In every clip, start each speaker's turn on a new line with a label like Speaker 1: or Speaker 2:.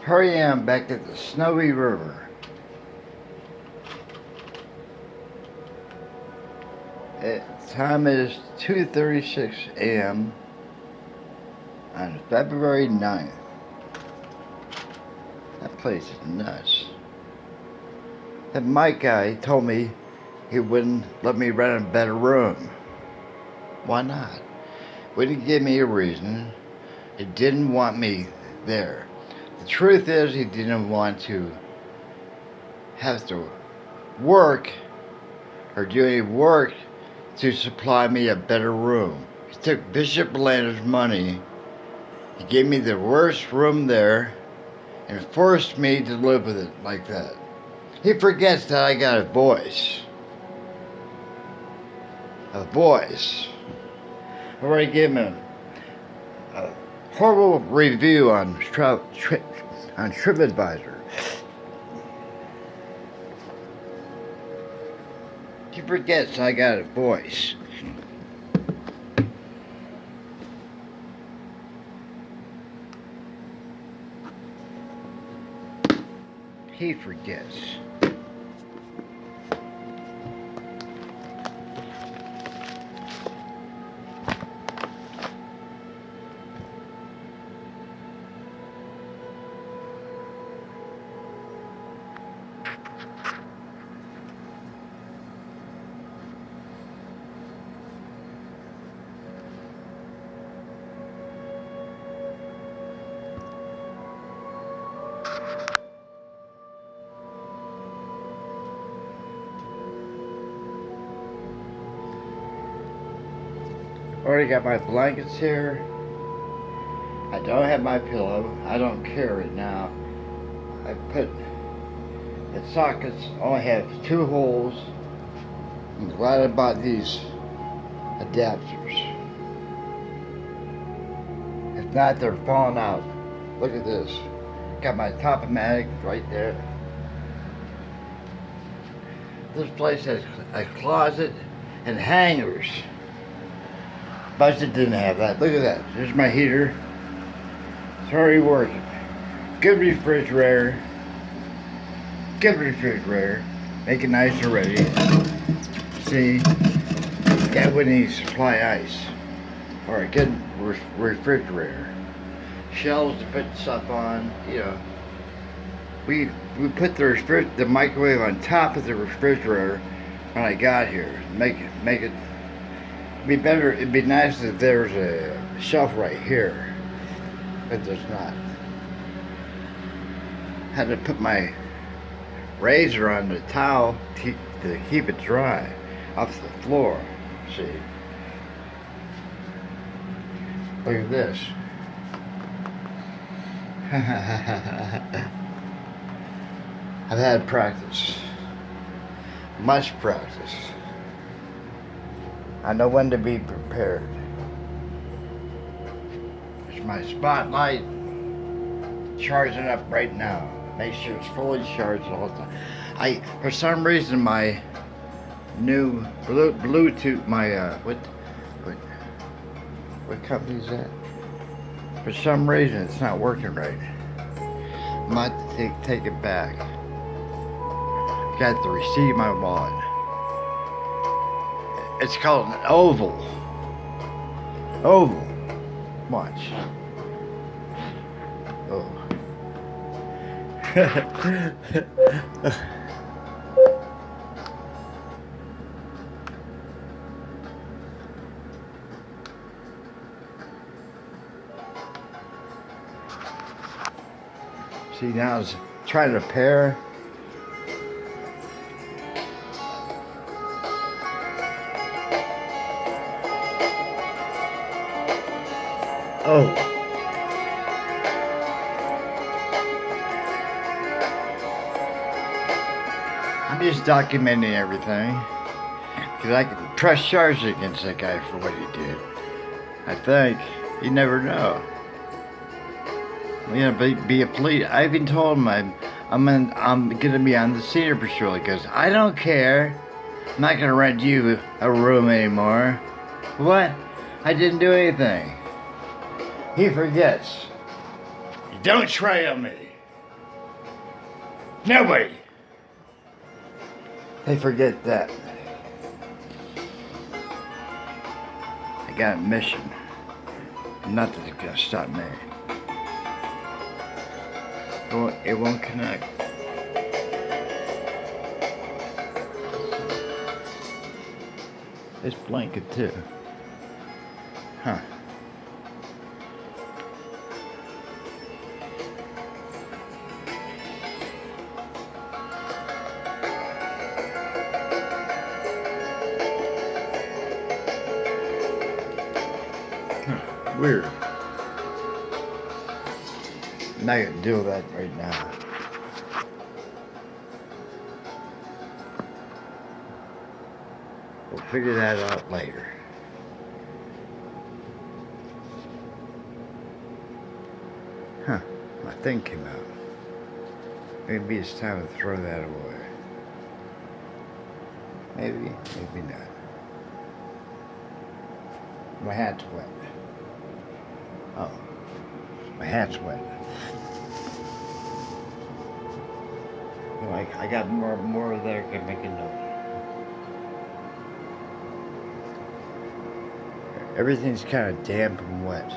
Speaker 1: Here I am back at the Snowy River. Time is 2:36 a.m. on February 9th. That place is nuts. That Mike guy told me he wouldn't let me rent a better room. Why not? Wouldn't give me a reason. He didn't want me there. The truth is, he didn't want to have to work or do any work to supply me a better room. He took Bishop Lander's money. He gave me the worst room there and forced me to live with it like that. He forgets that I got a voice. A voice. I already gave him a horrible review on TripAdvisor. He forgets I got a voice. He forgets. Already got my blankets here. I don't have my pillow. I don't care right now. I put the sockets only have 2 holes. I'm glad I bought these adapters. If not, they're falling out. Look at this. Got my Top-O-Matic right there. This place has a closet and hangers. Budget didn't have that. Look at that. There's my heater. It's already working. Good refrigerator. Good refrigerator. Make it nice already. See? That wouldn't need supply ice. Or a good refrigerator. Shelves to put stuff on. You know. We put the microwave on top of the refrigerator when I got here. Make it be better. It'd be nice if there's a shelf right here, but there's not. Had to put my razor on the towel to keep it dry off the floor. See, look at this. I've had practice, much practice. I know when to be prepared. There's my spotlight. Charging up right now. Make sure it's fully charged all the time. For some reason, my new Bluetooth, my what company is that? For some reason, it's not working right. I might have to take it back. Got to receive my wallet. It's called an oval. Oval. Watch. Oh. See, now it's trying to pair. Oh. I'm just documenting everything. Because I can press charges against that guy for what he did. I think. You never know. You know, be a police. I even told him I'm gonna be on the senior patrol. He goes, I don't care. I'm not gonna rent you a room anymore. What? I didn't do anything. He forgets. Don't trail me. Nobody. They forget that. I got a mission. Nothing's gonna stop me. It won't connect. It's blanket too. Huh. Weird. I'm not gonna do that right now. We'll figure that out later. Huh, my thing came out. Maybe it's time to throw that away. Maybe, maybe not. My hat's wet. Oh, my hat's wet. Like I got more there can make a note. Everything's kind of damp and wet.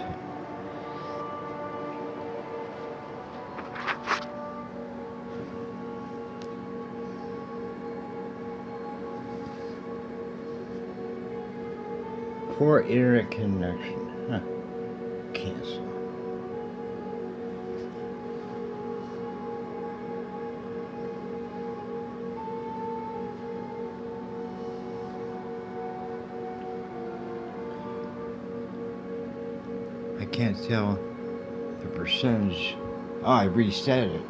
Speaker 1: Poor internet connection. Huh. Cancel. I can't tell the percentage. Oh, I reset it.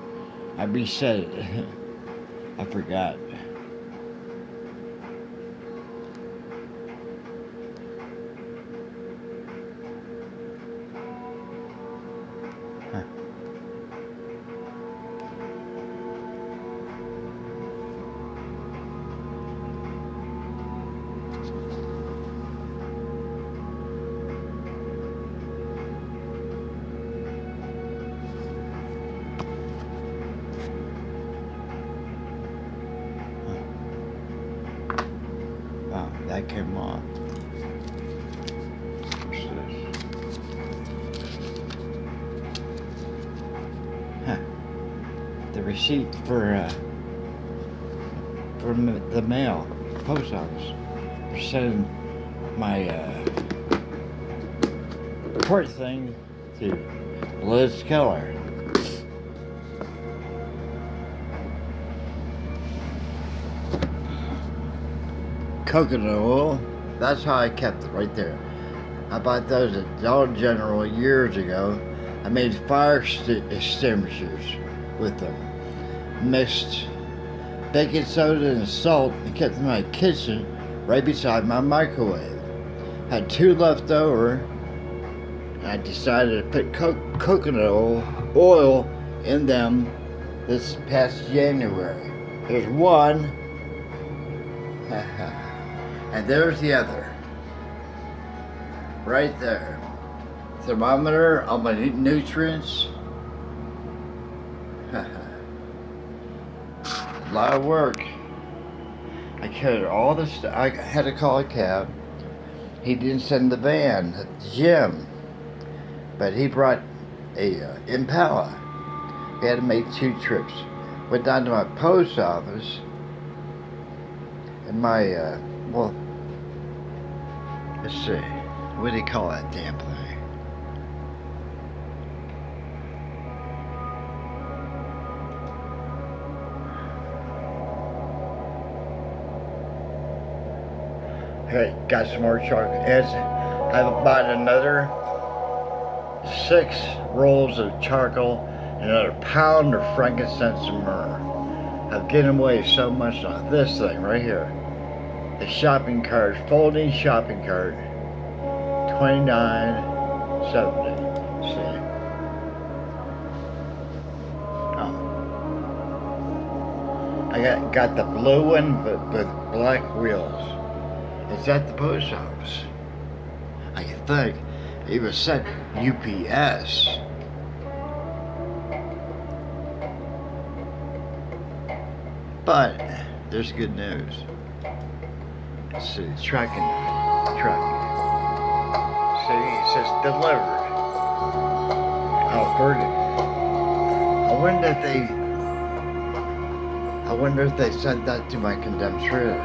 Speaker 1: I reset it. I forgot. Huh. Wow, that came off. What's this? Huh. The receipt from the mail, post office, for sending my report thing to Liz Keller. Coconut oil, that's how I kept it right there. I bought those at Dollar General years ago. I made fire extinguishers with them. Mixed baking soda and salt and kept them in my kitchen right beside my microwave. Had 2 left over, and I decided to put coconut oil in them this past January. There's one, and there's the other. Right there. Thermometer, all my nutrients. A lot of work. I carried all this stuff. I had to call a cab. He didn't send the van at the gym, but he brought a Impala. We had to make 2 trips. Went down to my post office, and my well, let's see, what do you call that damn thing? Hey, got some more charcoal. I've bought another 6 rolls of charcoal and another pound of frankincense and myrrh. I've given away so much on this thing right here. The shopping cart, folding shopping cart, $29.70. See? Oh. I got the blue one, but with black wheels. It's at the post office. I think it was sent UPS. But there's good news. See, trucking. See, it says delivered. Alberta. I wonder if they sent that to my condemned trailer.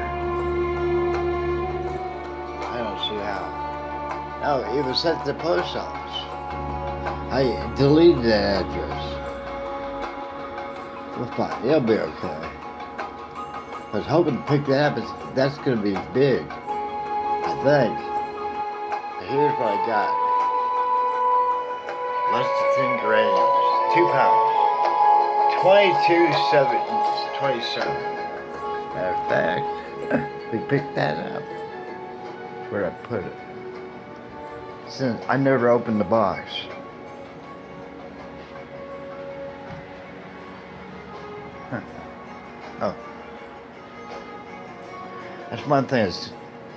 Speaker 1: I don't see how. No, it was sent to the post office. I deleted that address. Well, fine. It'll be okay. I was hoping to pick that up. That's going to be big. I think. Here's what I got. Lecithin grams. 2 pounds. 27. Matter of fact, we picked that up. Where'd I put it? Since I never opened the box. Huh. Oh. That's one thing is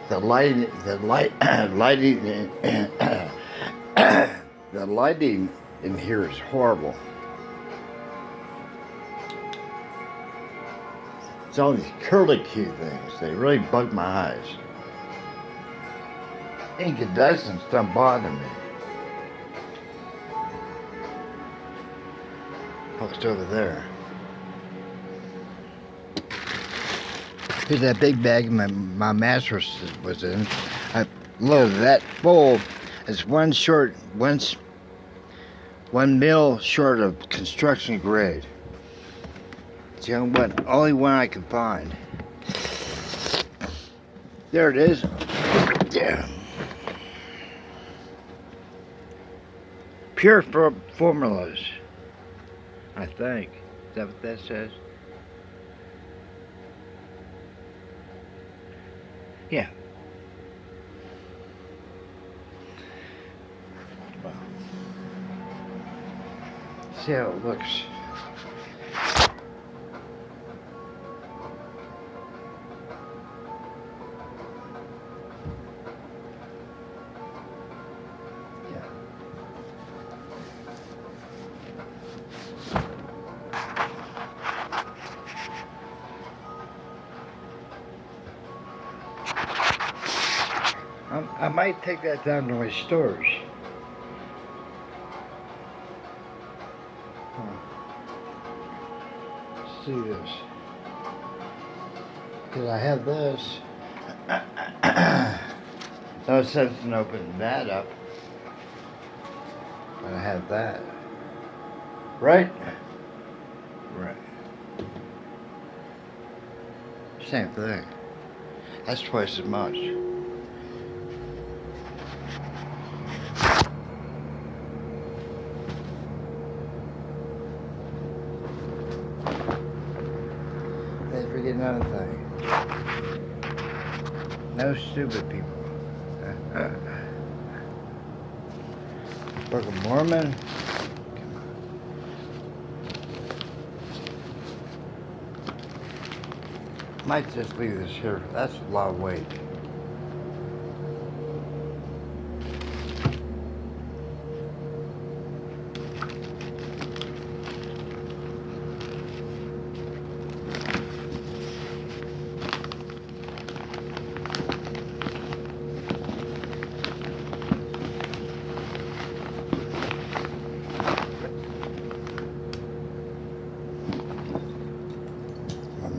Speaker 1: the lighting the lighting in here is horrible. It's all these curlicue things. They really bug my eyes. Incandescents don't bother me. Hooked over there. Here's that big bag my mattress was in. I loaded that full. It's one mil short of construction grade. It's the only one I could find. There it is. Yeah. Pure formulas, I think. Is that what that says? Yeah. Well, see how it looks. I might take that down to my stores. Let's see this. Because I have this. No sense in opening that up. But I have that. Right? Right. Same thing. That's twice as much. Let's forget another thing. No stupid people. Book of Mormon. Might just leave this here. That's a lot of weight.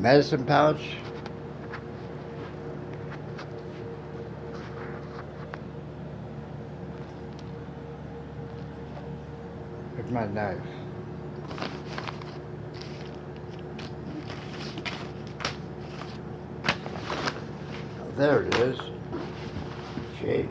Speaker 1: Medicine pouch. Here's my knife. Oh, there it is. Jeez.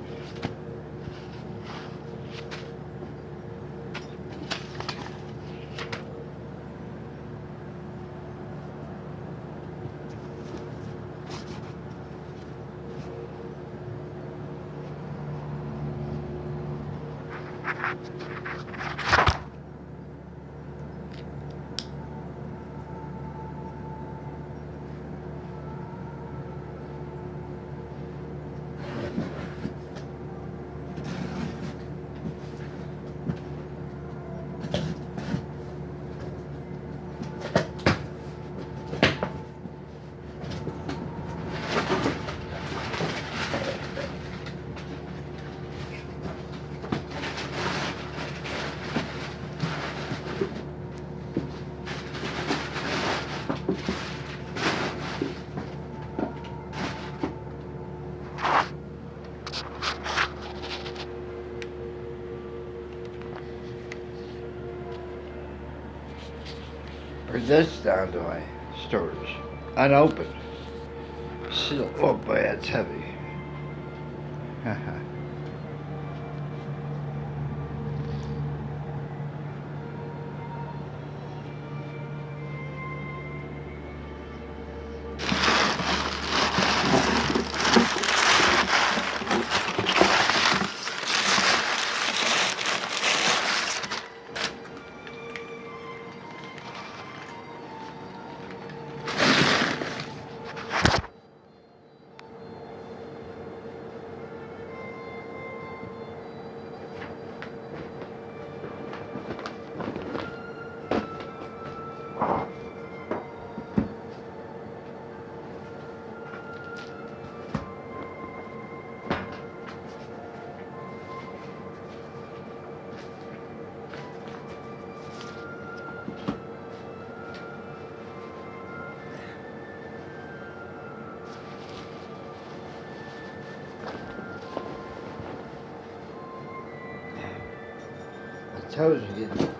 Speaker 1: Or this down to my storage. Unopened. Still, oh boy, that's heavy. The toes are getting.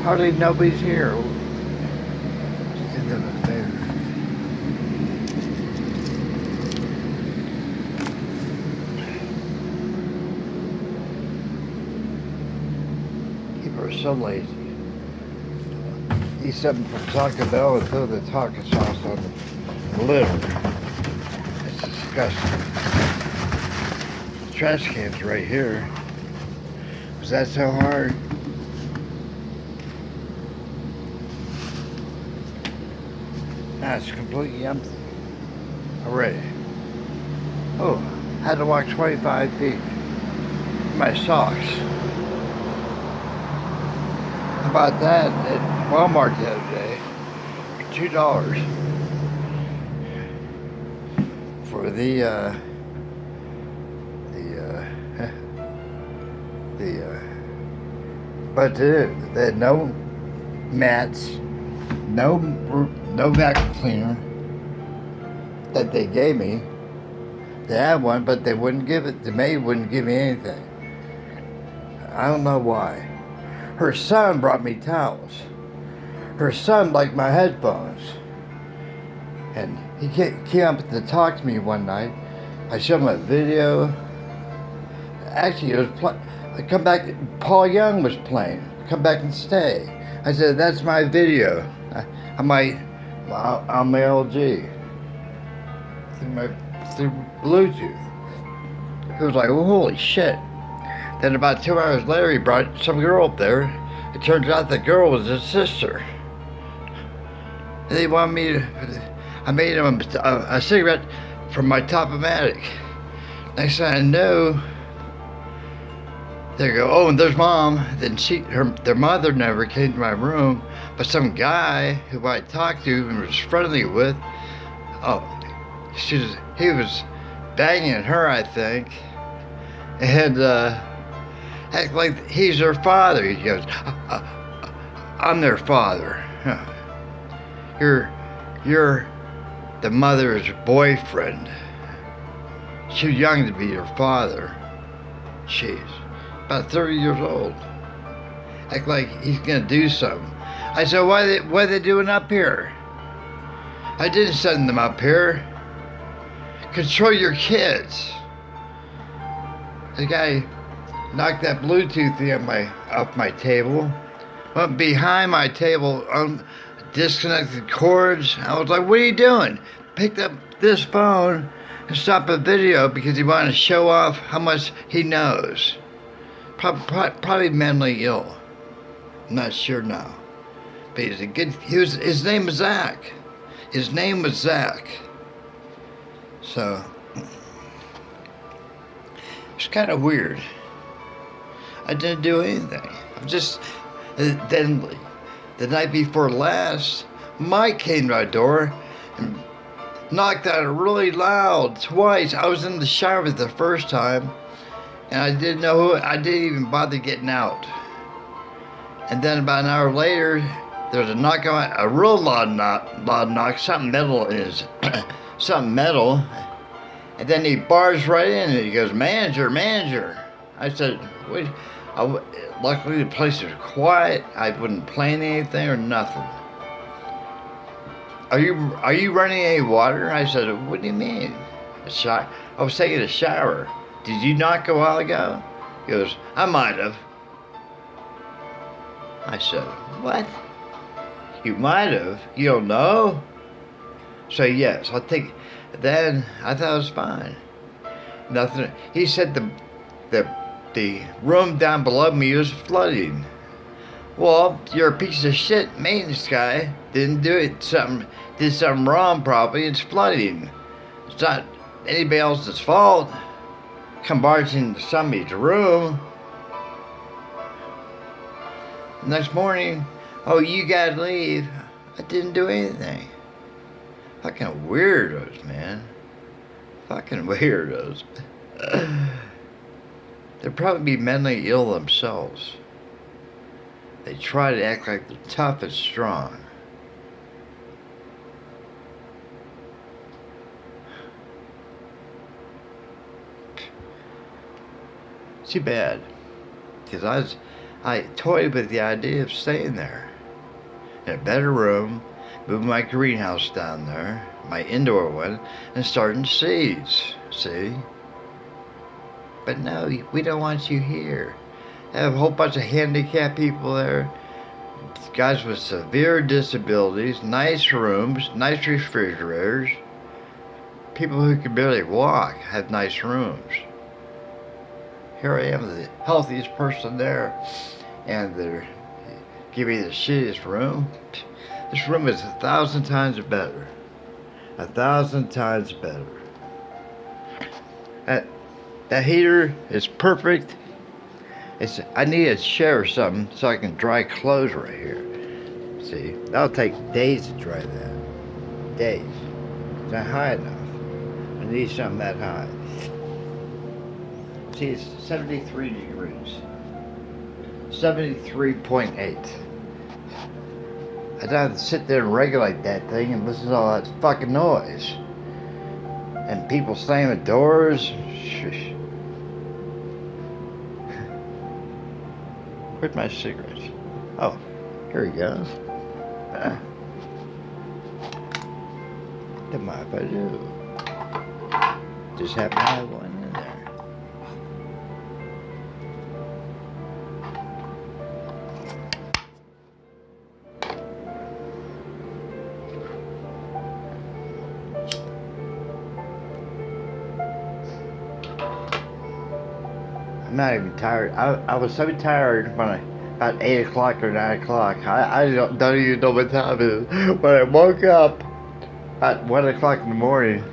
Speaker 1: Hardly nobody's here. Just do them a favor. People are so lazy. Eat something from Taco Bell and throw the taco sauce on the litter. It's disgusting. The trash can's right here. Was that so hard? Now it's completely empty already. Oh, had to walk 25 feet. My socks. How about that at Walmart the other day for $2 for but they had no mats, no vacuum cleaner that they gave me. They had one, but they wouldn't give it. The maid wouldn't give me anything. I don't know why. Her son brought me towels. Her son liked my headphones. And he came up to talk to me one night. I showed him a video. Actually, it was come back. Paul Young was playing. Come back and stay. I said, that's my video. On my LG. Through Bluetooth. It was like, well, holy shit. Then about 2 hours later, he brought some girl up there. It turns out the girl was his sister. And they wanted me to. I made him a cigarette from my Top-O-Matic. Next thing I know, they go, oh, and there's mom. Then their mother never came to my room, but some guy who I talked to and was friendly with, he was banging her, I think, and act like he's their father. He goes, I'm their father. You're the mother's boyfriend. Too young to be your father. Jeez, about 30 years old. Act like he's gonna do something. I said, what are they doing up here? I didn't send them up here. Control your kids. The guy knocked that Bluetooth thing off my table. Went behind my table, disconnected cords. I was like, what are you doing? Picked up this phone and stopped a video because he wanted to show off how much he knows. Probably mentally ill. I'm not sure now. But he's a good, his name was Zach. His name was Zach. So, it's kind of weird. I didn't do anything. I'm just, then the night before last, Mike came to our door and knocked on it really loud twice. I was in the shower the first time, and I didn't know I didn't even bother getting out. And then about an hour later, there was a knock on a real loud knock, something metal is something metal. And then he bars right in and he goes, manager. I said, wait. Luckily the place was quiet. I wasn't playing anything or nothing. Are you running any water? I said, what do you mean? I was taking a shower. Did you not go a while ago? He goes, I might have. I said, what? You might have? You don't know? So yes, I'll take. Then I thought it was fine. Nothing. He said the room down below me was flooding. Well, you're a piece of shit maintenance guy. Did something wrong probably. It's flooding. It's not anybody else's fault. Come barging into somebody's room. Next morning, oh, you gotta leave. I didn't do anything. Fucking weirdos, man. Fucking weirdos. They'd probably be mentally ill themselves. They try to act like they're tough and strong. Too bad. Because I toyed with the idea of staying there. In a better room, moving my greenhouse down there, my indoor one, and starting seeds. See? But no, we don't want you here. They have a whole bunch of handicapped people there. Guys with severe disabilities, nice rooms, nice refrigerators. People who can barely walk have nice rooms. Here I am, the healthiest person there, and they're giving me the shittiest room. This room is 1,000 times better. 1,000 times better. That heater is perfect. I need a chair or something so I can dry clothes right here. See, that'll take days to dry that. Days. It's not high enough. I need something that high. See, it's 73 degrees. 73.8. I'd have to sit there and regulate that thing and listen to all that fucking noise. and people slamming doors. Shush. Where's my cigarettes? Oh, here he goes. Don't mind if I do. Just happen to have one in there. I'm not even tired. I was so tired when about 8 o'clock or 9 o'clock. I don't even know what time it is. When I woke up at 1 o'clock in the morning,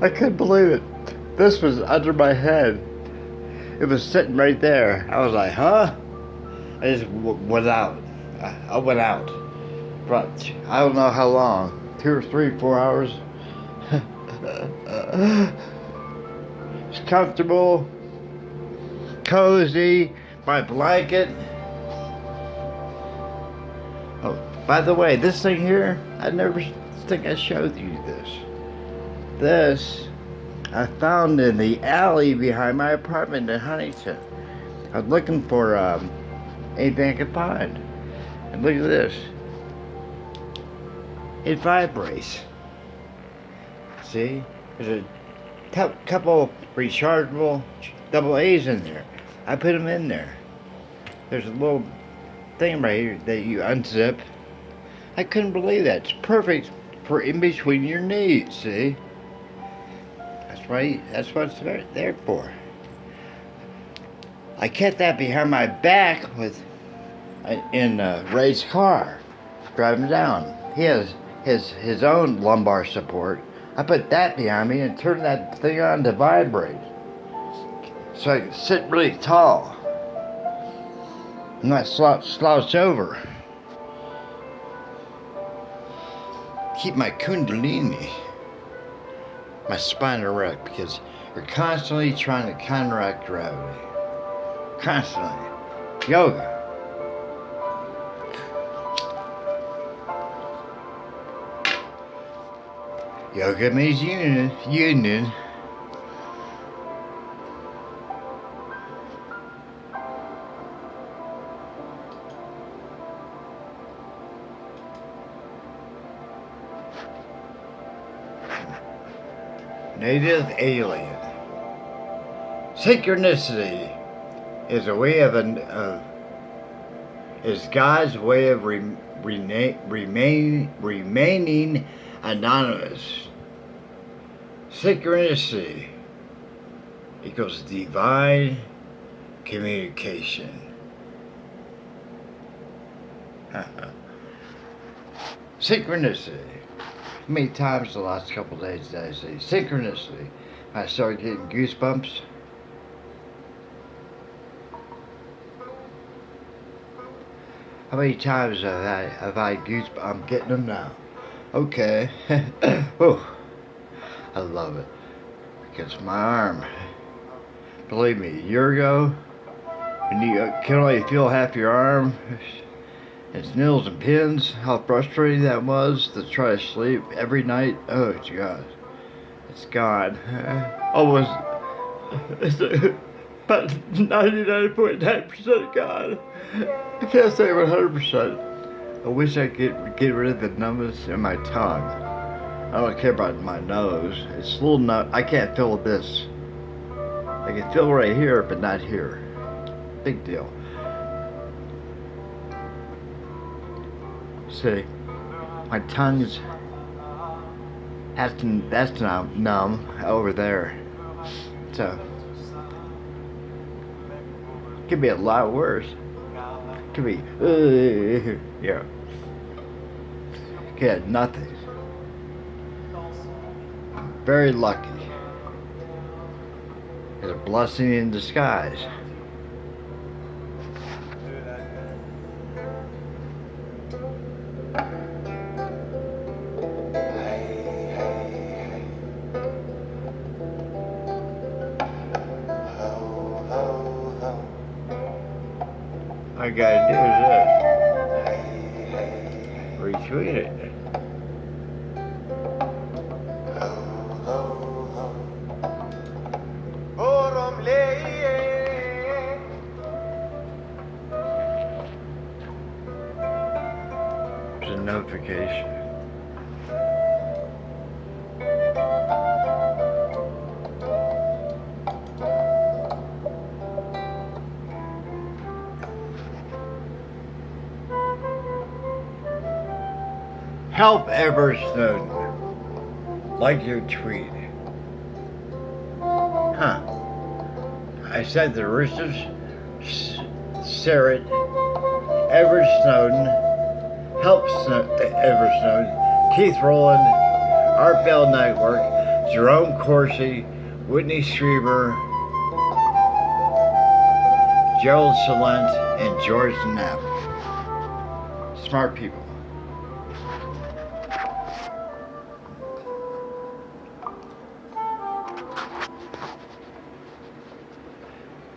Speaker 1: I couldn't believe it. This was under my head. It was sitting right there. I was like, huh? I just went out. I went out. But I don't know how long. 2 or 3, 4 hours. It's comfortable, cozy, my blanket. Oh, by the way, this thing here, I never think I showed you this. This I found in the alley behind my apartment in Huntington. I was looking for anything I could find. And look at this. It vibrates. See? There's a couple rechargeable double A's in there. I put them in there. There's a little thing right here that you unzip. I couldn't believe that. It's perfect for in between your knees, see? That's right. That's what it's there for. I kept that behind my back in Ray's car, driving down. He has his own lumbar support. I put that behind me and turned that thing on to vibrate. So I can sit really tall. I'm not slouched over. Keep my kundalini, my spine erect, because you're constantly trying to counteract gravity. Constantly. Yoga. Yoga means union. Native alien. Synchronicity is a way is God's way of remaining anonymous. Synchronicity equals divine communication. Synchronicity. How many times the last couple of days did I say synchronicity? I started getting goosebumps. How many times have I goosebumps? I'm getting them now. Okay. Oh, I love it. Because my arm, believe me, a year ago, when you can only feel half your arm, it's needles and pins, how frustrating that was to try to sleep every night. Oh, God. It's gone. Almost. It's about 99.9% gone. I can't say 100%. I wish I could get rid of the numbness in my tongue. I don't care about my nose. It's a little nut. I can't feel this. I can feel right here, but not here. Big deal. See, my tongue's that's numb over there. So it could be a lot worse. It could be yeah. Get nothing. I'm very lucky. It's a blessing in disguise. All I gotta do is this. Retweet it. a notification. Help Everstone. Like your tweet. Huh. I said the Roosters, Sarah, Everstone, Help Everstone, Keith Rowland, Art Bell Network, Jerome Corsi, Whitney Strieber, Gerald Salent, and George Knapp. Smart people.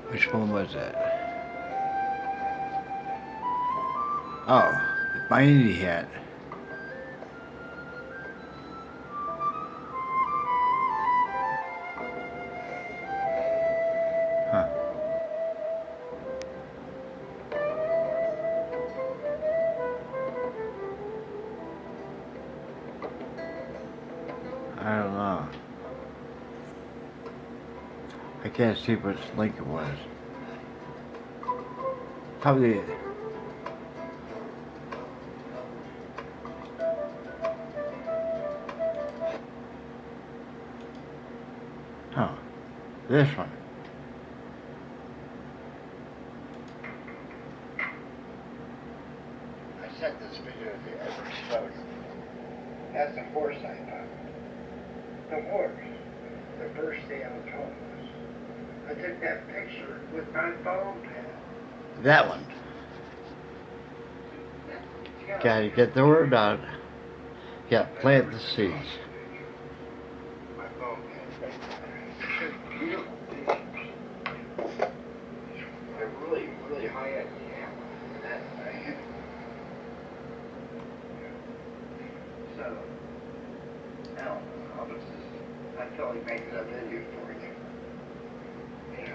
Speaker 1: Which one was that? Oh, my indie hat. Huh. I don't know. I can't see which link it was. Probably. Huh. This one. I sent this video to Everstone. That's the horse I found. The horse. The first day I was homeless. I took that picture with my phone pad. That one. Gotta get the word out. Gotta plant the seeds. My phone pad. Beautiful pictures. They're really, really high end. That thing. So, now, I feel like making a video for you.